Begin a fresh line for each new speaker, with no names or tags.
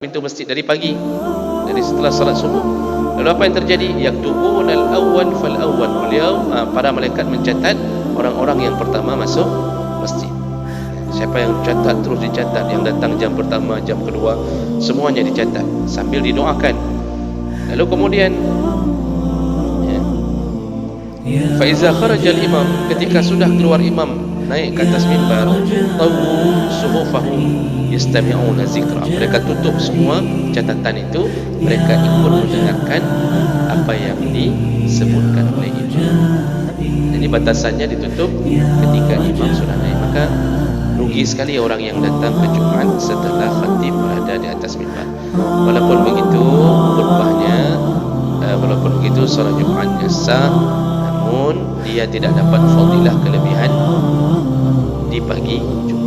pintu masjid dari pagi, dari setelah salat subuh. Lalu apa yang terjadi? Yaktubun al-awwal fal-awwal. Beliau para malaikat mencatat orang-orang yang pertama masuk masjid. Siapa yang catat terus dicatat, yang datang jam pertama, jam kedua, semuanya dicatat sambil didoakan. Lalu kemudian fa iza kharaja al-imam, ketika sudah keluar imam naik ke atas mimbar, tawu suhufahum yastami'una zikra, mereka tutup semua catatan itu, mereka ikut mendengarkan apa yang disebutkan oleh imam. Jadi batasannya ditutup ketika imam sudah naik. Maka rugi sekali orang yang datang ke Jumat setelah khatib berada di atas mimbar. Walaupun begitu khutbahnya, walaupun begitu salat Jumatnya sah, namun dia tidak dapat fadilah kelebihan di pagi Jumat.